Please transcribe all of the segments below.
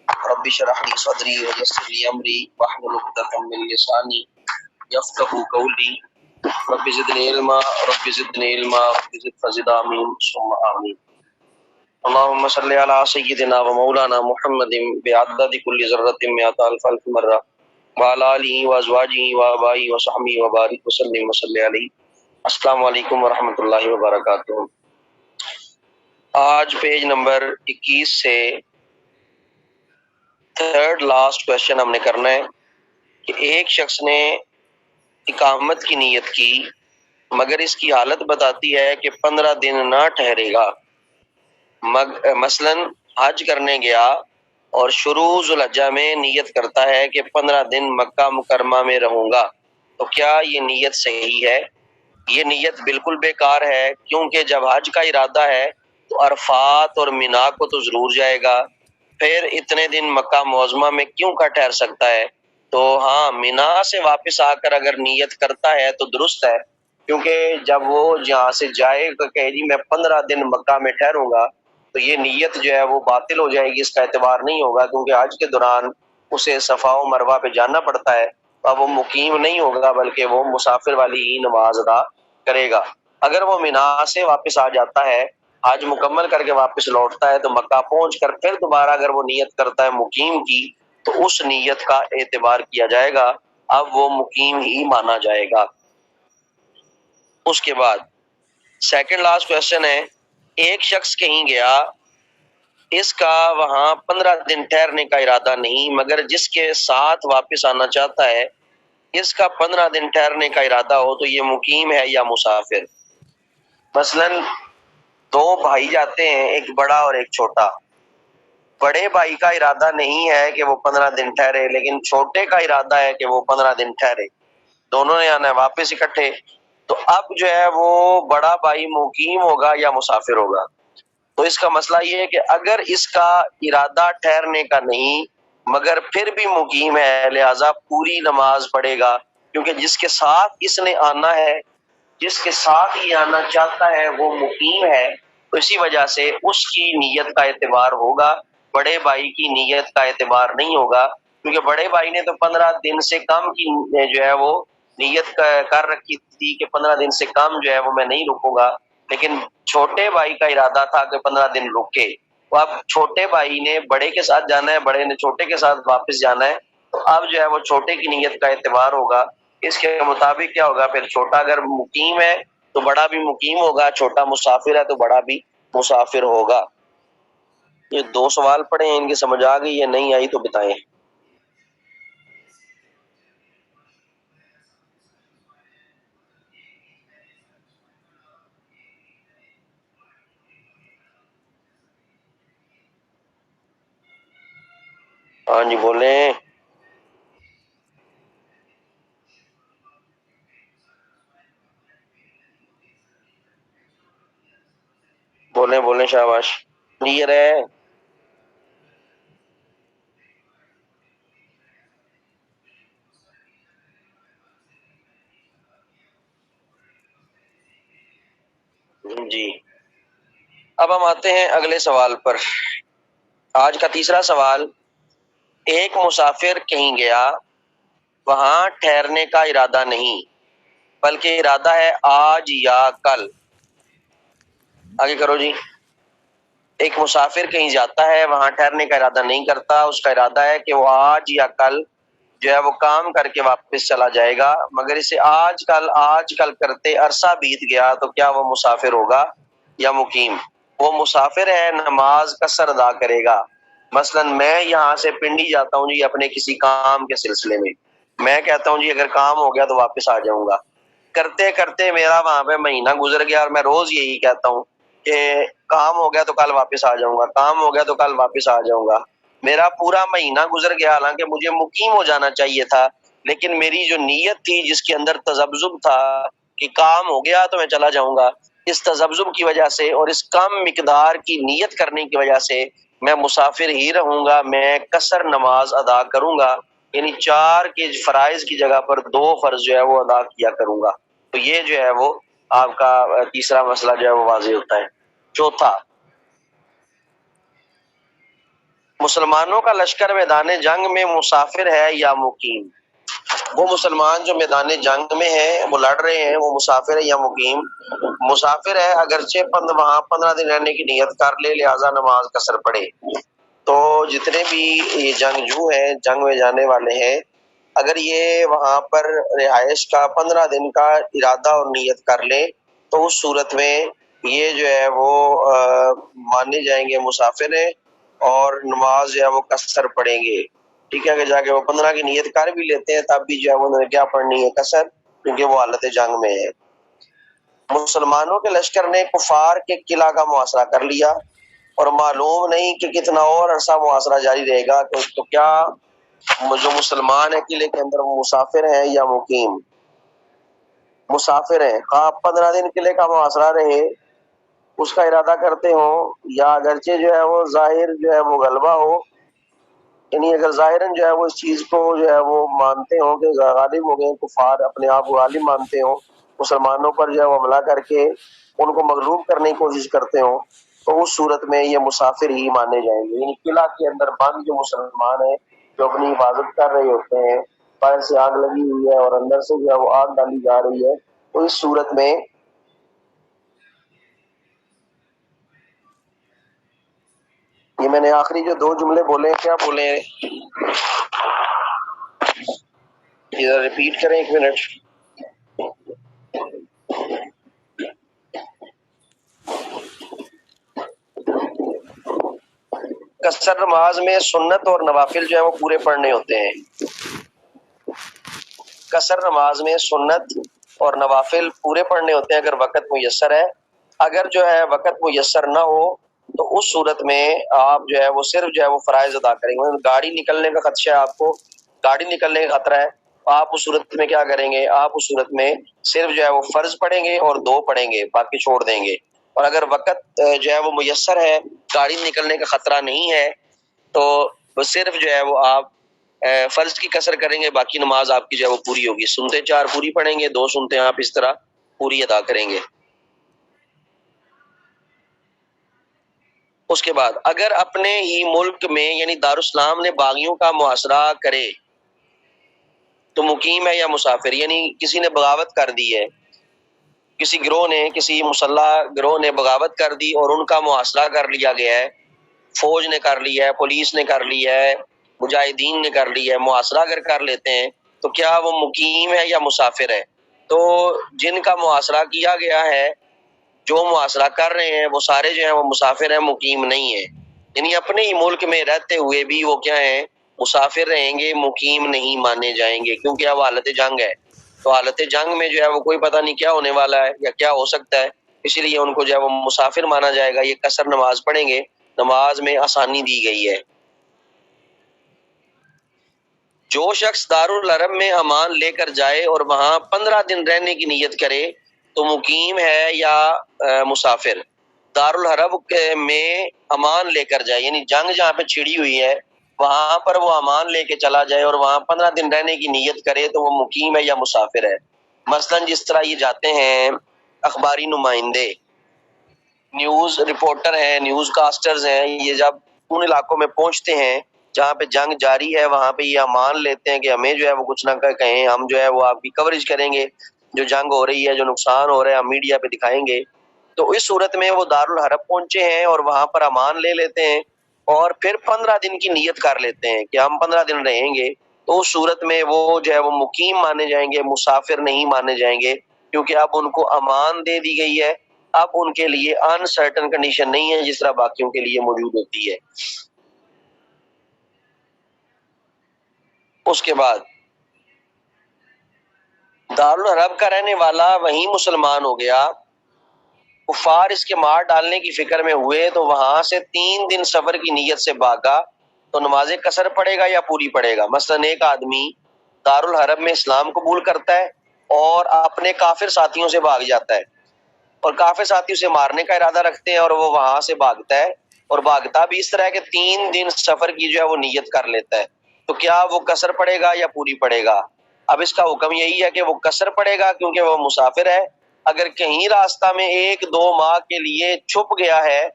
رب اشرح لي صدري ويسر لي امري واحلل عقدة من لساني يفقهوا قولي رب زدني علما رب زدني علما رب زد فزد آمين ثم آمين. اللهم صل على سيدنا ومولانا محمد بعدد كل ذرة مئة ألف مرة وعلى آله وأزواجه وآبائه وصحبه وبارك وسلم وصل عليه. السلام علیکم ورحمۃ اللہ وبرکاتہ. آج پیج نمبر 21 سے تھرڈ لاسٹ کوشچن ہم نے کرنا ہے کہ ایک شخص نے اقامت کی نیت کی مگر اس کی حالت بتاتی ہے کہ 15 دن نہ ٹھہرے گا. مثلا حج کرنے گیا اور شروع ذوالحجہ میں نیت کرتا ہے کہ 15 دن مکہ مکرمہ میں رہوں گا، تو کیا یہ نیت صحیح ہے؟ یہ نیت بالکل بیکار ہے، کیونکہ جب حج کا ارادہ ہے تو عرفات اور مینا کو تو ضرور جائے گا، پھر اتنے دن مکہ معظمہ میں کیوں کا ٹھہر سکتا ہے؟ تو ہاں، مینا سے واپس آ کر اگر نیت کرتا ہے تو درست ہے، کیونکہ جب وہ یہاں سے جائے گا کہ جی میں 15 دن مکہ میں ٹھہروں گا، تو یہ نیت جو ہے وہ باطل ہو جائے گی، اس کا اعتبار نہیں ہوگا، کیونکہ حج کے دوران اسے صفا و مروہ پہ جانا پڑتا ہے. اب وہ مقیم نہیں ہوگا بلکہ وہ مسافر والی ہی نماز ادا کرے گا. اگر وہ مینا سے واپس آ جاتا ہے، حج مکمل کر کے واپس لوٹتا ہے، تو مکہ پہنچ کر پھر دوبارہ اگر وہ نیت کرتا ہے مقیم کی، تو اس نیت کا اعتبار کیا جائے گا، اب وہ مقیم ہی مانا جائے گا. اس کے بعد سیکنڈ لاسٹ کویسچن ہے، ایک شخص کہیں گیا، اس کا وہاں 15 دن ٹھہرنے کا ارادہ نہیں، مگر جس کے ساتھ واپس آنا چاہتا ہے اس کا 15 دن ٹھہرنے کا ارادہ ہو، تو یہ مقیم ہے یا مسافر؟ مثلا 2 بھائی جاتے ہیں، ایک بڑا اور ایک چھوٹا. بڑے بھائی کا ارادہ نہیں ہے کہ وہ 15 دن ٹھہرے، لیکن چھوٹے کا ارادہ ہے کہ وہ 15 دن ٹھہرے. دونوں نے آنا ہے واپس اکٹھے، تو اب جو ہے وہ بڑا بھائی مقیم ہوگا یا مسافر ہوگا؟ تو اس کا مسئلہ یہ ہے کہ اگر اس کا ارادہ ٹھہرنے کا نہیں مگر پھر بھی مقیم ہے، لہذا پوری نماز پڑھے گا، کیونکہ جس کے ساتھ اس نے آنا ہے، جس کے ساتھ ہی آنا چاہتا ہے وہ مقیم ہے، تو اسی وجہ سے اس کی نیت کا اعتبار ہوگا، بڑے بھائی کی نیت کا اعتبار نہیں ہوگا، کیونکہ بڑے بھائی نے تو 15 دن سے کم کی جو ہے وہ نیت کر رکھی تھی کہ 15 دن سے کم جو ہے وہ میں نہیں رکوں گا، لیکن چھوٹے بھائی کا ارادہ تھا کہ 15 دن رکے. تو اب چھوٹے بھائی نے بڑے کے ساتھ جانا ہے، بڑے نے چھوٹے کے ساتھ واپس جانا ہے، تو اب جو ہے وہ چھوٹے کی نیت کا اعتبار ہوگا. اس کے مطابق کیا ہوگا؟ پھر چھوٹا اگر مقیم ہے تو بڑا بھی مقیم ہوگا، چھوٹا مسافر ہے تو بڑا بھی مسافر ہوگا. یہ 2 سوال پڑھے ہیں، ان کی سمجھ آ گئی یا نہیں آئی تو بتائیں. ہاں جی بولیں. بولیں بولیں شاباش. کلیئر ہے؟ جی. اب ہم آتے ہیں اگلے سوال پر. آج کا تیسرا سوال، ایک مسافر کہیں گیا، وہاں ٹھہرنے کا ارادہ نہیں بلکہ ارادہ ہے آج یا کل. آگے کرو جی. ایک مسافر کہیں جاتا ہے، وہاں ٹھہرنے کا ارادہ نہیں کرتا، اس کا ارادہ ہے کہ وہ آج یا کل جو ہے وہ کام کر کے واپس چلا جائے گا، مگر اسے آج کل کرتے عرصہ بیت گیا، تو کیا وہ مسافر ہوگا یا مقیم؟ وہ مسافر ہے، نماز قصر ادا کرے گا. مثلا میں یہاں سے پنڈی جاتا ہوں جی اپنے کسی کام کے سلسلے میں، میں کہتا ہوں جی اگر کام ہو گیا تو واپس آ جاؤں گا. کرتے کرتے میرا وہاں پہ مہینہ گزر گیا، اور میں روز یہی کہتا ہوں کہ کام ہو گیا تو کل واپس آ جاؤں گا، کام ہو گیا تو کل واپس آ جاؤں گا. میرا پورا مہینہ گزر گیا، حالانکہ مجھے مقیم ہو جانا چاہیے تھا، لیکن میری جو نیت تھی جس کے اندر تذبذب تھا کہ کام ہو گیا تو میں چلا جاؤں گا، اس تذبذب کی وجہ سے اور اس کم مقدار کی نیت کرنے کی وجہ سے میں مسافر ہی رہوں گا، میں قصر نماز ادا کروں گا، یعنی 4 کے فرائض کی جگہ پر 2 فرض جو ہے وہ ادا کیا کروں گا. تو یہ جو ہے وہ آپ کا تیسرا مسئلہ جو ہے وہ واضح ہوتا ہے. چوتھا، مسلمانوں کا لشکر میدان جنگ میں مسافر ہے یا مقیم؟ وہ مسلمان جو میدان جنگ میں ہے، وہ لڑ رہے ہیں، وہ مسافر ہے یا مقیم؟ مسافر ہے، اگرچہ وہاں 15 دن رہنے کی نیت کر لے، لہٰذا نماز قصر پڑے۔ تو جتنے بھی یہ جنگجو ہیں، جنگ میں جانے والے ہیں، اگر یہ وہاں پر رہائش کا 15 دن کا ارادہ اور نیت کر لے تو اس صورت میں یہ جو ہے وہ مانے جائیں گے مسافر ہیں، اور نماز جو ہے وہ قصر پڑھیں گے۔ ٹھیک ہے، کہ جا کے وہ 15 کی نیت کر بھی لیتے ہیں تب بھی جو ہے انہوں نے کیا پڑھنی ہے؟ قصر، کیونکہ وہ حالت جنگ میں ہے۔ مسلمانوں کے لشکر نے کفار کے قلعہ کا محاصرہ کر لیا اور معلوم نہیں کہ کتنا اور عرصہ محاصرہ جاری رہے گا، تو کیا جو مسلمان ہیں قلعے کے اندر وہ مسافر ہیں یا مقیم؟ مسافر ہیں، ہاں 15 دن قلعے کا محاصرہ رہے اس کا ارادہ کرتے ہوں، یا اگرچہ جو ہے وہ ظاہر جو ہے وہ غلبہ ہو، یعنی اگر ظاہراً جو ہے وہ اس چیز کو جو ہے وہ مانتے ہوں کہ غالب ہو گئے، کفار اپنے آپ کو غالب مانتے ہوں، مسلمانوں پر جو ہے وہ حملہ کر کے ان کو مغلوب کرنے کی کوشش کرتے ہوں، تو اس صورت میں یہ مسافر ہی مانے جائیں گے۔ یعنی قلعہ کے اندر بند جو مسلمان ہیں، جو اپنی حفاظت کر رہے ہوتے ہیں، باہر سے آگ لگی ہوئی ہے اور اندر سے جو ہے وہ آگ ڈالی جا رہی ہے، تو اس صورت میں یہ میں نے آخری جو 2 جملے بولے کیا بولے ہیں؟ ادھر ریپیٹ کریں 1 منٹ۔ قصر نماز میں سنت اور نوافل جو ہے وہ پورے پڑھنے ہوتے ہیں۔ قصر نماز میں سنت اور نوافل پورے پڑھنے ہوتے ہیں اگر وقت میسر ہے۔ اگر جو ہے وقت میسر نہ ہو تو اس صورت میں آپ جو ہے وہ صرف جو ہے وہ فرائض ادا کریں گے۔ گاڑی نکلنے کا خدشہ ہے، آپ کو گاڑی نکلنے کا خطرہ ہے، آپ اس صورت میں کیا کریں گے؟ آپ اس صورت میں صرف جو ہے وہ فرض پڑھیں گے اور 2 پڑھیں گے، باقی چھوڑ دیں گے۔ اور اگر وقت جو ہے وہ میسر ہے، گاڑی نکلنے کا خطرہ نہیں ہے، تو وہ صرف جو ہے وہ آپ فرض کی قصر کریں گے، باقی نماز آپ کی جو ہے وہ پوری ہوگی۔ سنتے 4 پوری پڑھیں گے، 2 سنتے آپ اس طرح پوری ادا کریں گے۔ اس کے بعد اگر اپنے ہی ملک میں یعنی دارالاسلام نے باغیوں کا محاصرہ کرے تو مقیم ہے یا مسافر؟ یعنی کسی نے بغاوت کر دی ہے، کسی گروہ نے، کسی مسلح گروہ نے بغاوت کر دی اور ان کا محاصرہ کر لیا گیا ہے، فوج نے کر لیا ہے، پولیس نے کر لیا ہے، مجاہدین نے کر لیا ہے۔ محاصرہ اگر کر لیتے ہیں تو کیا وہ مقیم ہے یا مسافر ہے؟ تو جن کا محاصرہ کیا گیا ہے، جو محاصرہ کر رہے ہیں، وہ سارے جو ہیں وہ مسافر ہیں، مقیم نہیں ہیں۔ یعنی اپنے ہی ملک میں رہتے ہوئے بھی وہ کیا ہیں؟ مسافر رہیں گے، مقیم نہیں مانے جائیں گے، کیونکہ اب حالت جنگ ہے۔ تو حالت جنگ میں جو ہے وہ کوئی پتہ نہیں کیا ہونے والا ہے یا کیا ہو سکتا ہے، اسی لیے ان کو جو ہے وہ مسافر مانا جائے گا۔ یہ قصر نماز پڑھیں گے، نماز میں آسانی دی گئی ہے۔ جو شخص دارالحرم میں امان لے کر جائے اور وہاں 15 دن رہنے کی نیت کرے تو مقیم ہے یا مسافر؟ دارالحرم میں امان لے کر جائے، یعنی جنگ جہاں پہ چھڑی ہوئی ہے وہاں پر وہ امان لے کے چلا جائے اور وہاں 15 دن رہنے کی نیت کرے تو وہ مقیم ہے یا مسافر ہے؟ مثلاً جس طرح یہ جاتے ہیں اخباری نمائندے، نیوز رپورٹر ہیں، نیوز کاسٹرز ہیں، یہ جب ان علاقوں میں پہنچتے ہیں جہاں پہ جنگ جاری ہے وہاں پہ یہ امان لیتے ہیں کہ ہمیں جو ہے وہ کچھ نہ کہیں، ہم جو ہے وہ آپ کی کوریج کریں گے، جو جنگ ہو رہی ہے، جو نقصان ہو رہا ہے ہم میڈیا پہ دکھائیں گے۔ تو اس صورت میں وہ دارالحرم پہنچے ہیں اور وہاں پر امان لے لیتے ہیں اور پھر 15 دن کی نیت کر لیتے ہیں کہ ہم 15 دن رہیں گے، تو اس صورت میں وہ جو ہے وہ مقیم مانے جائیں گے، مسافر نہیں مانے جائیں گے، کیونکہ اب ان کو امان دے دی گئی ہے، اب ان کے لیے انسرٹن کنڈیشن نہیں ہے جس طرح باقیوں کے لیے موجود ہوتی ہے۔ اس کے بعد دارالحرم کا رہنے والا وہیں مسلمان ہو گیا، کفار اس کے مار ڈالنے کی فکر میں ہوئے تو وہاں سے 3 دن سفر کی نیت سے بھاگا تو نماز قصر پڑے گا یا پوری پڑے گا؟ مثلاً ایک آدمی دارالحرم میں اسلام قبول کرتا ہے اور اپنے کافر ساتھیوں سے بھاگ جاتا ہے اور کافر ساتھی اسے مارنے کا ارادہ رکھتے ہیں اور وہ وہاں سے بھاگتا ہے، اور بھاگتا بھی اس طرح ہے کہ 3 دن سفر کی جو ہے وہ نیت کر لیتا ہے، تو کیا وہ قصر پڑے گا یا پوری پڑے گا؟ اب اس کا حکم یہی ہے کہ وہ قصر پڑے گا کیونکہ وہ مسافر ہے۔ اگر کہیں راستہ میں 1-2 ماہ کے لیے چھپ گیا ہے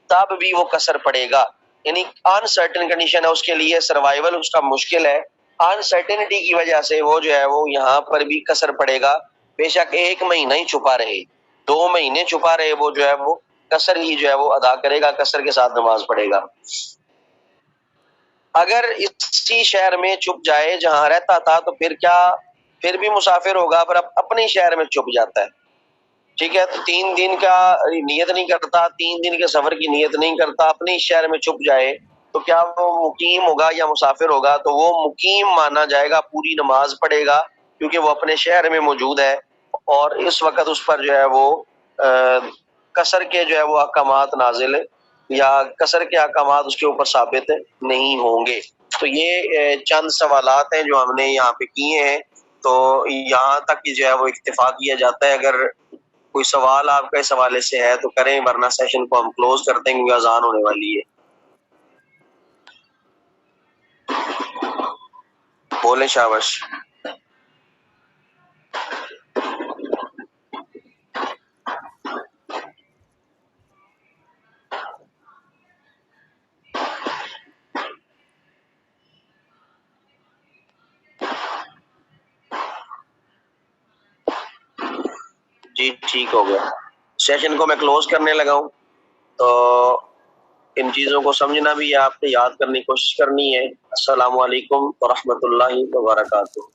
تب بھی وہ قصر پڑے گا، یعنی انسرٹن کنڈیشن ہے اس کے لیے، سروائیول اس کا مشکل ہے، انسرٹنٹی کی وجہ سے وہ جو ہے وہ یہاں پر بھی قصر پڑے گا، بے شک 1 مہینہ ہی چھپا رہے، 2 مہینے چھپا رہے، وہ جو ہے وہ قصر ہی جو ہے وہ ادا کرے گا، قصر کے ساتھ نماز پڑھے گا۔ اگر اسی شہر میں چھپ جائے جہاں رہتا تھا تو پھر کیا، پھر بھی مسافر ہوگا، پر اپنے شہر میں چھپ جاتا ہے، ٹھیک ہے، تو 3 دن کا نیت نہیں کرتا، 3 دن کے سفر کی نیت نہیں کرتا، اپنے شہر میں چھپ جائے تو کیا وہ مقیم ہوگا یا مسافر ہوگا؟ تو وہ مقیم مانا جائے گا، پوری نماز پڑھے گا، کیونکہ وہ اپنے شہر میں موجود ہے اور اس وقت اس پر جو ہے وہ قصر کے جو ہے وہ احکامات نازل یا قصر کے احکامات اس کے اوپر ثابت نہیں ہوں گے۔ تو یہ چند سوالات ہیں جو ہم نے یہاں پہ کیے ہیں، تو یہاں تک جو ہے وہ اکتفا کیا جاتا ہے۔ اگر کوئی سوال آپ کا اس حوالے سے ہے تو کریں، ورنہ سیشن کو ہم کلوز کرتے ہیں کیونکہ اذان ہونے والی ہے۔ بولیں شابش۔ جی ٹھیک ہو گیا، سیشن کو میں کلوز کرنے لگا ہوں۔ تو ان چیزوں کو سمجھنا بھی ہے، آپ نے یاد کرنے کی کوشش کرنی ہے۔ السلام علیکم ورحمۃ اللہ وبرکاتہ۔